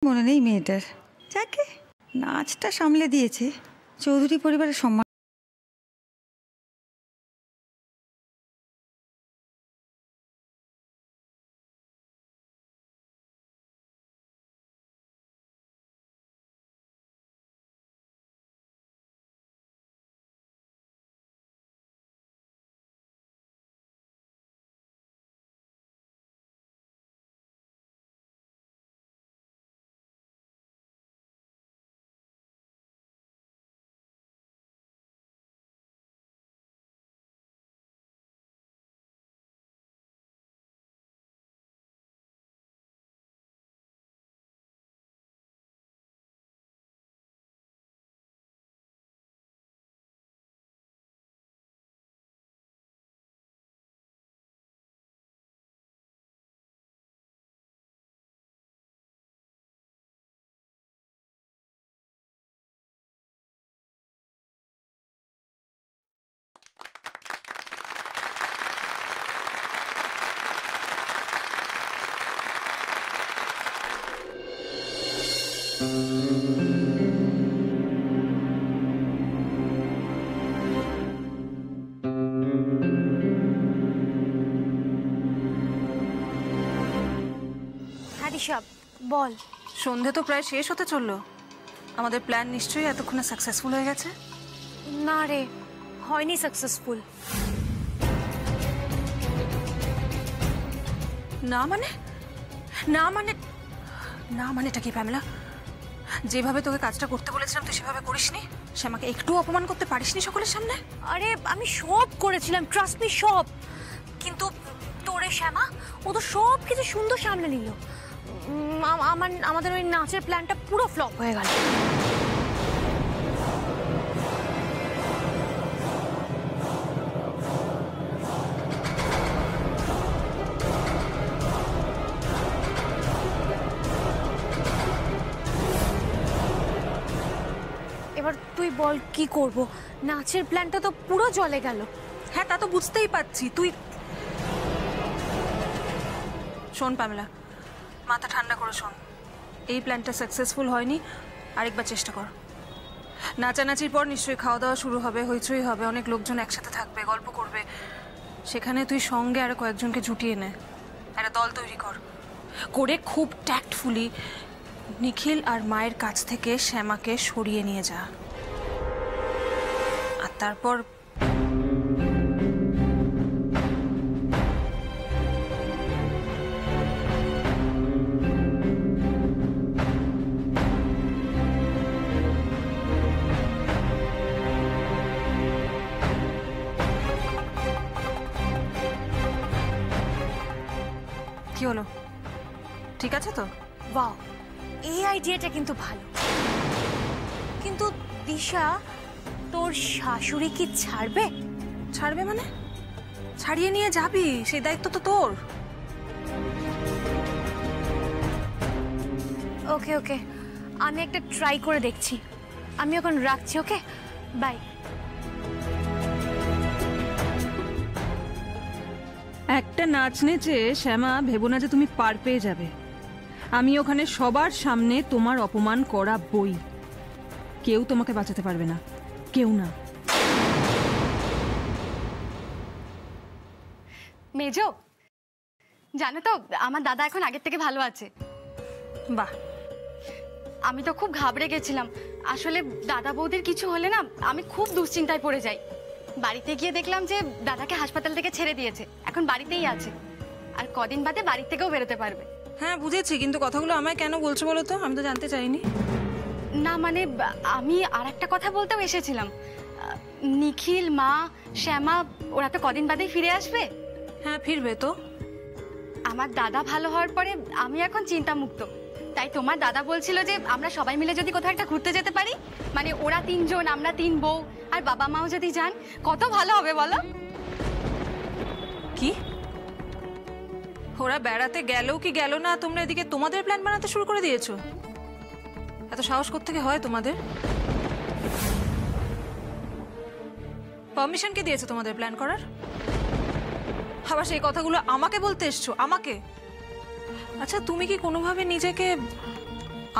মনে নেই মেয়েটার। যাকে নাচটা সামলে দিয়েছে, চৌধুরী পরিবারের সম্মান। বল। সন্ধে তো প্রায় শেষ হতে চললো, আমাদের প্ল্যান নিশ্চয়ই এতক্ষণে সাকসেসফুল হয়ে গেছে। না রে, হয়নি সাকসেসফুল। না মানে? না মানে? না মানেটা কি প্যামেলা? যেভাবে তোকে কাজটা করতে বলেছিলাম তুই সেভাবে করিসনি? শ্যামাকে একটু অপমান করতে পারিসনি সকলের সামনে? আরে আমি সব করেছিলাম, ট্রাস্ট মি, সব। কিন্তু তোরে শ্যামা, ও তো সব কিছু সুন্দর সামলে নিল। আমাদের ওই নাচের প্ল্যানটা পুরো ফ্লপ হয়ে গেল। এবার তুই বল কি করব? নাচের প্ল্যানটা তো পুরো জলে গেল। হ্যাঁ, তা তো বুঝতেই পারছি। তুই শোন প্যামেলা, মাথা ঠান্ডা করে শোন। এই প্ল্যানটা সাকসেসফুল হয়নি, আরেকবার চেষ্টা কর। নাচানাচির পর নিশ্চয়ই খাওয়া দাওয়া শুরু হবে, হইচই হবে, অনেক লোকজন একসাথে থাকবে, গল্প করবে। সেখানে তুই সঙ্গে আরো কয়েকজনকে জুটিয়ে নে, একটা দল তৈরি কর, করে খুব ট্যাক্টফুলি নিখিল আর মায়ের কাছ থেকে শ্যামাকে সরিয়ে নিয়ে যা। আর তারপর কি হলো, ঠিক আছে তো? বাহ, এই আইডিয়াটা কিন্তু ভালো। কিন্তু দিশা, তোর শাশুড়ি কি ছাড়বে? ছাড়বে মানে? ছাড়িয়ে নিয়ে যাবি, সেই দায়িত্ব তো তোর। ওকে ওকে, আমি একটা ট্রাই করে দেখছি। আমি এখন রাখছি, ওকে, বাই। একটা নাচ নেচে শ্যামা ভেবো না যে তুমি পার পেয়ে যাবে। আমি ওখানে সবার সামনে তোমার অপমান করা বই, কেউ তোমাকে বাঁচাতে পারবে না, কেউ না। মেজো, জানো তো আমার দাদা এখন আগের থেকে ভালো আছে। বাহ। আমি তো খুব ঘাবড়ে গেছিলাম। আসলে দাদা বৌদির কিছু হলে না আমি খুব দুশ্চিন্তায় পড়ে যাই। বাড়িতে গিয়ে দেখলাম যে দাদাকে হাসপাতাল থেকে ছেড়ে দিয়েছে, এখন বাড়িতেই আছে, আর কদিন বাদে বাড়ি থেকেও বেরোতে পারবে। হ্যাঁ বুঝেছি, কিন্তু কথাগুলো আমায় কেন বলছো বলো তো? আমি তো জানতে চাইনি। না মানে আমি আর একটা কথা বলতেও এসেছিলাম। নিখিল, মা, শ্যামা ওরা তো কদিন বাদেই ফিরে আসবে। হ্যাঁ ফিরবে তো। আমার দাদা ভালো হওয়ার পরে আমি এখন চিন্তামুক্ত। তাই তোমার দাদা বলছিল যে আমরা সবাই মিলে যদি কোথাও একটা ঘুরতে যেতে পারি, মানে ওরা 3 জন, আমরা 3 বউ, আর বাবা মাও যদি যান, কত ভালো হবে বলো? কি ওরা বেড়াতে গেলেও কি গেল না, তোমরা এদিকে তোমাদের প্ল্যান বানাতে শুরু করে দিয়েছো? এত সাহস কোত্থেকে হয় তোমাদের? পারমিশন কে দিয়েছে তোমাদের প্ল্যান করার? আবার সেই কথাগুলো আমাকে বলতে এসছো? আমাকে? আচ্ছা তুমি কি কোনোভাবে নিজেকে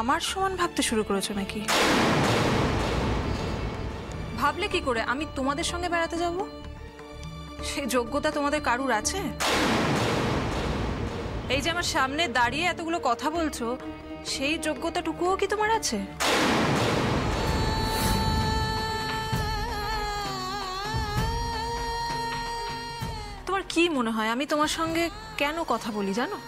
আমার সমান ভাবতে শুরু করেছো নাকি? ভাবলে কি করে আমি তোমাদের সঙ্গে বেড়াতে যাব? সেই যোগ্যতা তোমাদের কারুর আছে? এই যে আমার সামনে দাঁড়িয়ে এতগুলো কথা বলছো, সেই যোগ্যতাটুকুও কি তোমার আছে? তোমার কি মনে হয় আমি তোমার সঙ্গে কেন কথা বলি জানো?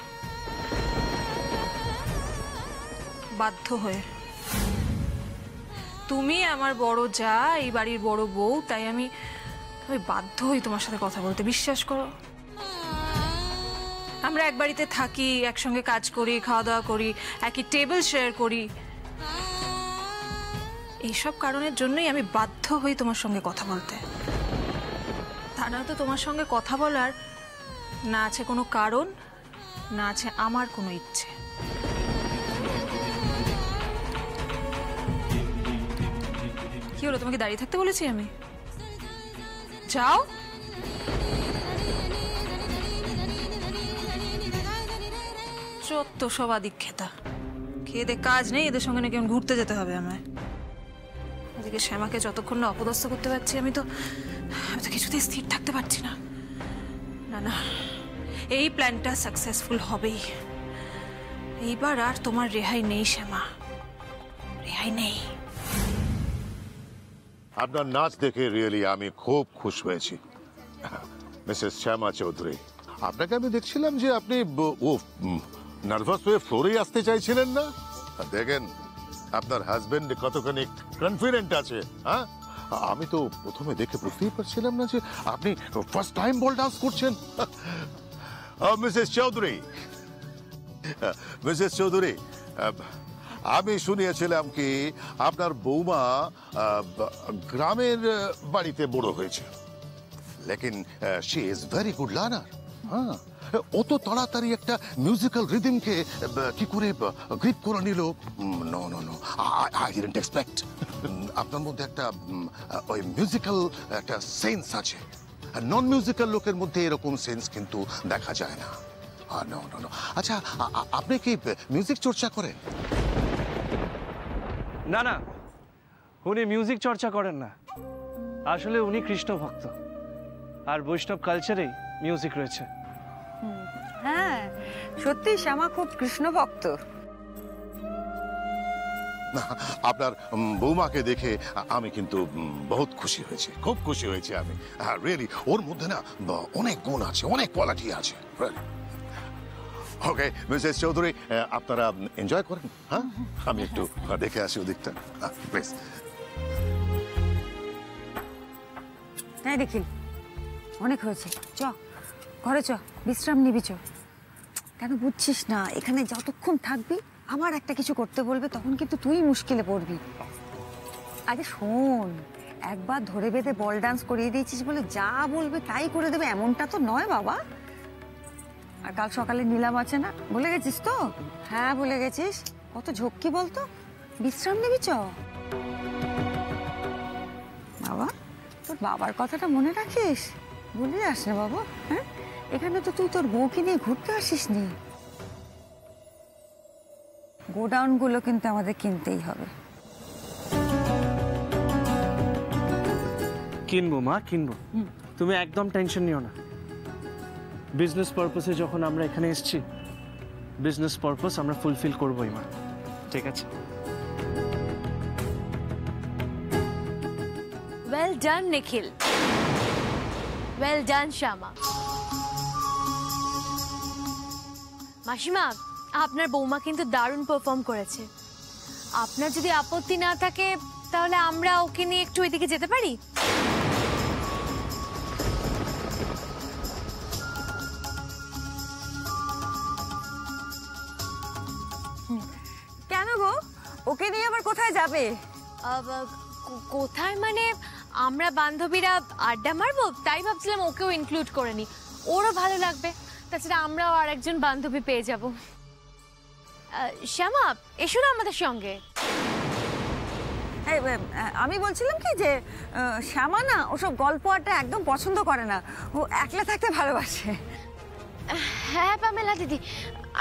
বাধ্য হয়ে। তুমি আমার বড় যা, এই বাড়ির বড় বউ, তাই আমি বাধ্য হই তোমার সাথে কথা বলতে। বিশ্বাস করো, আমরা এক বাড়িতে থাকি, একসঙ্গে কাজ করি, খাওয়া দাওয়া করি, একই টেবিল শেয়ার করি। এইসব কারণের জন্যই আমি বাধ্য হই তোমার সঙ্গে কথা বলতে। তা নয়তো তোমার সঙ্গে কথা বলার না আছে কোনো কারণ, না আছে আমার কোনো ইচ্ছে। কি হলো, তোমাকে দাঁড়িয়ে থাকতে বলেছি আমি? যাও। চত্ব সব আদিক্ষেতা, খেয়ে দে কাজ নেই, এদের সঙ্গে নাকি ঘুরতে যেতে হবে আমায়। এদিকে শ্যামাকে যতক্ষণ না অপদস্থ করতে পারছি আমি তো কিছুতেই স্থির থাকতে পারছি না। না না, এই প্ল্যানটা সাকসেসফুল হবেই। এইবার আর তোমার রেহাই নেই শ্যামা, রেহাই নেই। আপনার নাচ দেখে রিয়েলি আমি খুব খুশ হয়েছি মিসেস শ্যামা চৌধুরী। আপনাকে আমি দেখছিলাম যে আপনি নার্ভাস হয়ে ফ্লোরেই আসতে চাইছিলেন না। দেখেন আপনার হাজবেন্ড কতখানি কনফিডেন্ট আছে। হ্যাঁ, আমি তো প্রথমে দেখে বুঝতেই পারছিলাম না যে আপনি ফার্স্ট টাইম বল ডান্স করছেন। মিসেস চৌধুরী, মিসেস চৌধুরী, আমি শুনিয়েছিলাম কি আপনার বৌমা গ্রামের বাড়িতে বড় হয়েছে, লেকিন she is very good learner. হ্যাঁ, অত তাড়াতাড়ি একটা মিউজিক্যাল রিদমকে কি করে গ্রিপ করে নিল? No no no, I didn't expect. আপনার মধ্যে একটা ওই মিউজিক্যাল একটা সেন্স আছে, নন মিউজিক্যাল লোকের মধ্যে এরকম সেন্স কিন্তু দেখা যায় না। No no no. আচ্ছা, আপনি কি মিউজিক চর্চা করেন? না না, উনি মিউজিক চর্চা করেন না। আসলে উনি কৃষ্ণ ভক্ত, আর বৈষ্ণব কালচারেই মিউজিক রয়েছে। হ্যাঁ, সত্যি শ্যামা খুব কৃষ্ণ ভক্ত। আপনার বৌমাকে দেখে আমি কিন্তু বহুত খুশি হয়েছি, খুব খুশি হয়েছি আমি। রিয়েলি ওর মধ্যে না অনেক গুণ আছে, অনেক কোয়ালিটি আছে। ওকে মিসেস চৌধুরী, আপনারা এনজয় করেন। হ্যাঁ, আমি একটু দেখে আসি ওদিকটা, প্লিজ। তাই দেখিল, অনেক হয়েছে, চ ঘরে চ, বিশ্রাম নিবি চ। কেন বুঝছিস না, এখানে যতক্ষণ থাকবি আবার একটা কিছু করতে বলবে, তখন কিন্তু তুই মুশকিলে পড়বি। আরে শোন, একবার ধরে বেঁধে বল ডান্স করিয়ে দিয়েছিস বলে যা বলবে তাই করে দেবে এমনটা তো নয় বাবা। আর কাল সকালে নিলাম আছে না, ভুলে গেছিস তো? হ্যাঁ ভুলে গেছিস, কত ঝক্কি বলতো। বিশ্রাম নিবি চ বাবা, তোর বাবার কথাটা মনে রাখিস, ভুলে যাস না বাবা। হ্যাঁ, এখানে তো তুই তোর বউকে নিয়ে ঘুরতে আসিস নি। গোডাউন গুলো কিন্তু আমাদের কিনতেই হবে। কিনবো মা, কিনবো, তুমি একদম টেনশন নিও না। বিজনেস পারপাসে যখন আমরা এখানে এসেছি, বিজনেস পারপাস আমরা ফুলফিল করবোই মা, ঠিক আছে? ওয়েল ডান নিখিল, ওয়েল ডান শ্যামা। মাসিমা, আপনার বৌমা কিন্তু দারুণ পারফর্ম করেছে। আপনার যদি আপত্তি না থাকে তাহলে আমরা ওকে নিয়ে একটু ওইদিকে যেতে পারি? কেন গো, ওকে নিয়ে আবার কোথায় যাবে? কোথায় মানে, আমরা বান্ধবীরা আড্ডা মারবো, তাই ভাবছিলাম ওকেও ইনক্লুড করে নি, ওরও ভালো লাগবে। তাছাড়া আমরাও আর একজন বান্ধবী পেয়ে যাব। শ্যামা, এসো না আমাদের সঙ্গে। আমি বলছিলাম কি যে শ্যামা না ওসব গল্প আড্ডা একদম পছন্দ করে না, ও একলা থাকতে ভালোবাসে। হ্যাঁ পামেলা দিদি,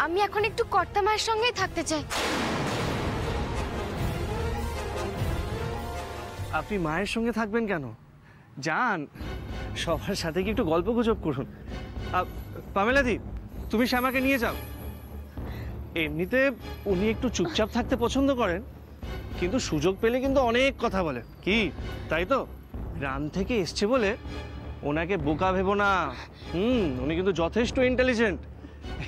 আমি এখন একটু কর্তা মায়ের সঙ্গেই থাকতে চাই। আপনি মায়ের সঙ্গে থাকবেন কেন? যান, সবার সাথে কি একটু গল্প গুজব করুন। পামেলাদি, তুমি শ্যামাকে নিয়ে যাও। এমনিতে উনি একটু চুপচাপ থাকতে পছন্দ করেন, কিন্তু সুযোগ পেলে কিন্তু অনেক কথা বলে। কি তাই তো? গ্রাম থেকে এসছে বলে ওনাকে বোকা ভেবো না। উনি কিন্তু যথেষ্ট ইন্টেলিজেন্ট।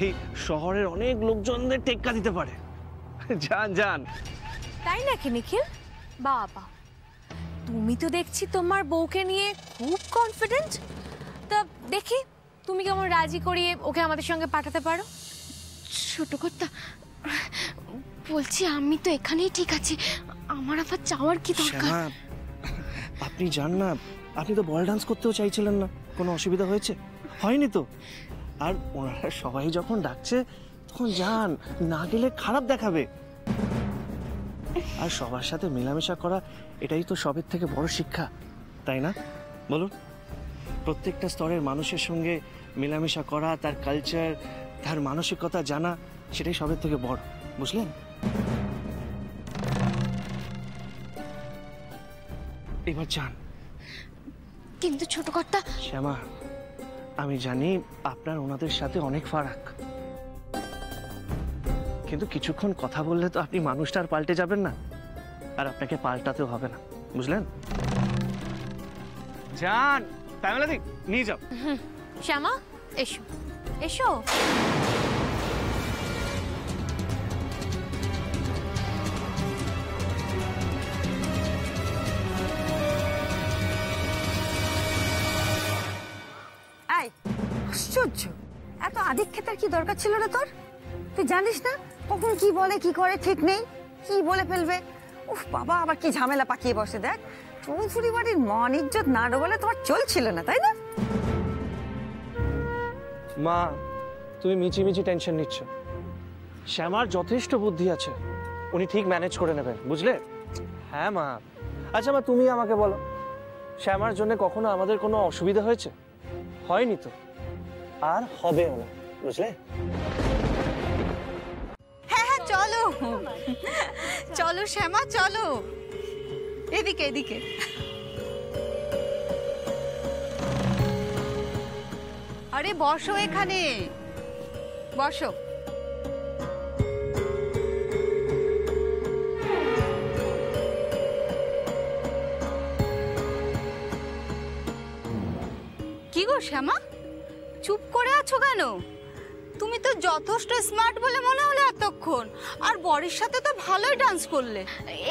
এই শহরের অনেক লোকজনদের টেক্কা দিতে পারে। যান যান। তাই নাকি নিখিল? বাবা, তুমি তো দেখছি তোমার বউকে নিয়ে খুব কনফিডেন্ট। তা দেখি তুমি কেমন রাজি করিয়ে ওকে আমাদের সঙ্গে পাঠাতে পারো। ছোট কর্তা, বলছি আমি তো এখানেই ঠিক আছি, আমার আবার যাওয়ার কি দরকার? শ্যামা, আপনি যান না। আপনি তো বল ডান্স করতেও চাইছিলেন না, কোনো অসুবিধা হয়েছে? হয়নি তো? আর ওনারা সবাই যখন ডাকছে তখন যান, না গেলে খারাপ দেখাবে। আর সবার সাথে মেলামেশা করা এটাই তো সবের থেকে বড় শিক্ষা, তাই না বলুন? প্রত্যেকটা স্তরের মানুষের সঙ্গে মেলামেশা করা, তার কালচার, তার মানসিকতা জানা, সেটাই সবের থেকে বড়, বুঝলেন? এবার যান। কিন্তু ছোট কর্তা। শ্যামা, আমি জানি আপনার ওনাদের সাথে অনেক ফারাক, কিন্তু কিছুক্ষণ কথা বললে তো আপনি মানুষটা আর পাল্টে যাবেন না, আর আপনাকে পাল্টাতেও হবে না, বুঝলেন? যান, তাই নিয়ে যাও। শ্যামা, এসো এসো। আশ্চর্য, এত আদিক্ষেতার কি দরকার ছিল রে তোর? তুই জানিস না কখন কি বলে কি করে ঠিক নেই, কি বলে ফেলবে। উফ বাবা, আবার কি ঝামেলা পাকিয়ে বসে। দেখ, চৌধুরী বাড়ির মান ইজ্জত না ডোবালে তোমার চলছিল না, তাই না? মা, তুমি মিচি মিচি টেনশন নিচ্ছ। শ্যামার যথেষ্ট বুদ্ধি আছে, উনি ঠিক ম্যানেজ করে নেবেন, বুঝলে? হ্যাঁ মা। আচ্ছা মা, তুমি আমাকে বলো, শ্যামার জন্য কখনো আমাদের কোনো অসুবিধা হয়েছে? হয়নি তো, আর হবেও না, বুঝলে? হ্যাঁ হ্যাঁ, চলো চলো শ্যামা, চলো এদিকে এদিকে। আরে বসো, এখানে বসো। কি গো শ্যামা, চুপ করে আছো কেন? তুমি তো যথেষ্ট স্মার্ট বলে মনে হলো এতক্ষণ, আর বরের সাথে তো ভালোই ডান্স করলে।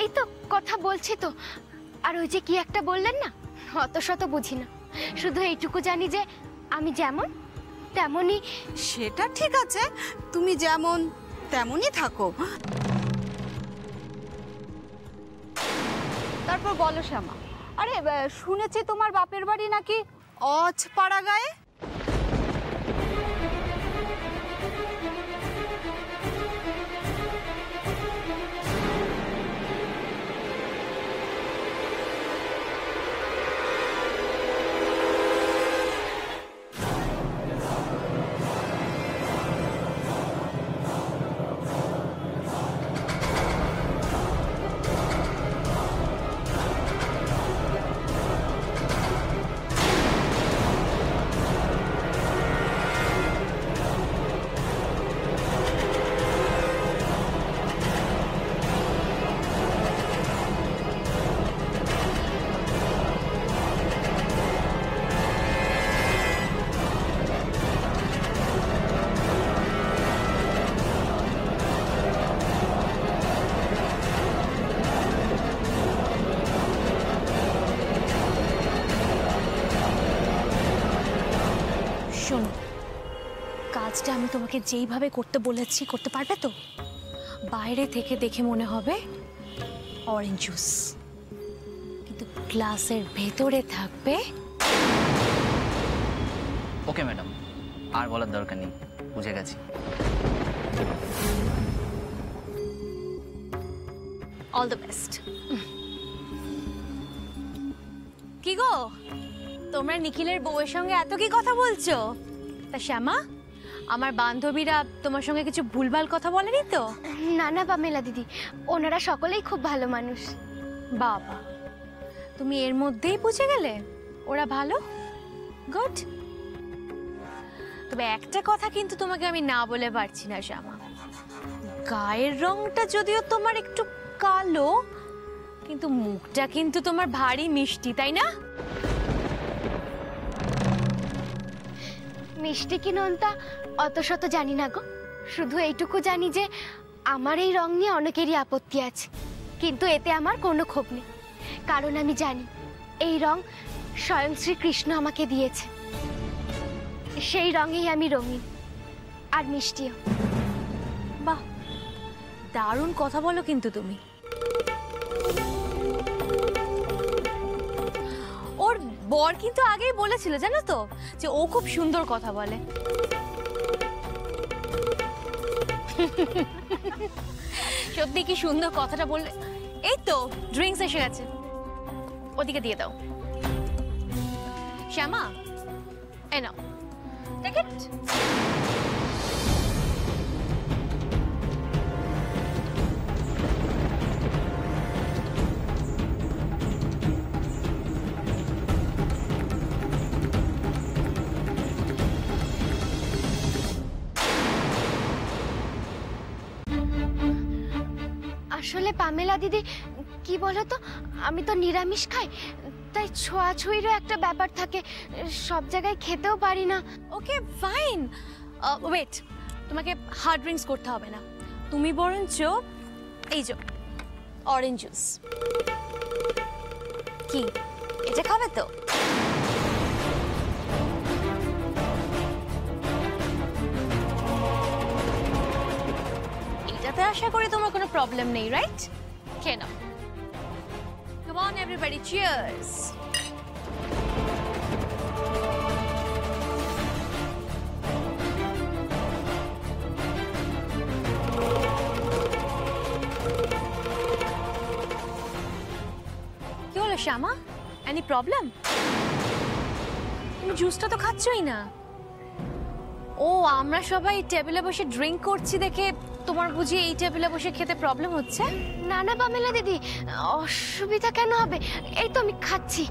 এই তো কথা বলছি তো। আর ওই যে কি একটা বললেন না, অত শত বুঝি না, শুধু এইটুকু জানি যে আমি যেমন তেমনই। সেটা ঠিক আছে, তুমি যেমন তেমনই থাকো। তারপর বলো শ্যামা, আরে শুনেছি তোমার বাপের বাড়ি নাকি অজপাড়া গায়ে? শোনো, কাজটা আমি তোমাকে যেইভাবে করতে বলেছি করতে পারবে তো? বাইরে থেকে দেখে মনে হবে অরেঞ্জ জুস, কিন্তু গ্লাসের ভেতরে থাকবে। ওকে ম্যাডাম, আর বলার দরকার নেই, বুঝে গেছি। All the best. কি গো, তোমরা নিখিলের বউয়ের সঙ্গে এত কি কথা বলছো? তা শ্যামা, আমার বান্ধবীরা তোমার সঙ্গে কিছু ভুলভাল কথা বলেনি তো? না না পামেলা দিদি, ওনারা সকলেই খুব ভালো মানুষ। বাবা, তুমি এর মধ্যেই বুঝে গেলে ওরা ভালো? গুড। তবে একটা কথা কিন্তু তোমাকে আমি না বলে পারছি না শ্যামা, গায়ের রংটা যদিও তোমার একটু কালো, কিন্তু মুখটা কিন্তু তোমার ভারী মিষ্টি, তাই না? মিষ্টি কি নন্তা অত শত জানি না গো, শুধু এইটুকু জানি যে আমার এই রং নিয়ে অনেকেরই আপত্তি আছে, কিন্তু এতে আমার কোনো ক্ষোভ নেই, কারণ আমি জানি এই রং স্বয়ং শ্রীকৃষ্ণ আমাকে দিয়েছে। সেই রঙেই আমি রঙিন আর মিষ্টিও। বাহ, দারুণ কথা বলো কিন্তু তুমি। ওর বর কিন্তু আগেই বলেছিল জানো তো, যে ও খুব সুন্দর কথা বলে। সত্যি কি সুন্দর কথাটা বললে। এই তো ড্রিঙ্কস এসে গেছে, ওদিকে দিয়ে দাও। শ্যামা, এই নাও, টেক ইট। আসলে পামেলা দিদি কি বলতো, আমি তো নিরামিষ খাই, তাই ছোঁয়াছুঁইরও একটা ব্যাপার থাকে, সব জায়গায় খেতেও পারি না। ওকে ফাইন, ওয়েট, তোমাকে হার্ড ড্রিঙ্কস করতে হবে না, তুমি বরঞ্চ এই যে অরেঞ্জ জুস। কি এটা খাবে তো? এটাতে আশা করি তোমার কোনো প্রবলেম নেই, রাইট? খেয়ে নাও। Come on everybody, cheers! কি হলো শ্যামা, এনি প্রবলেম? তুমি জুসটা তো খাচ্ছই না। ও, আমরা সবাই টেবিলে বসে ড্রিঙ্ক করছি দেখে তোমার বুঝি এই টেবিলে বসে খেতে প্রবলেম হচ্ছে? না না পামেলা দিদি, অসুবিধা কেন হবে, এই তো আমি খাচ্ছি।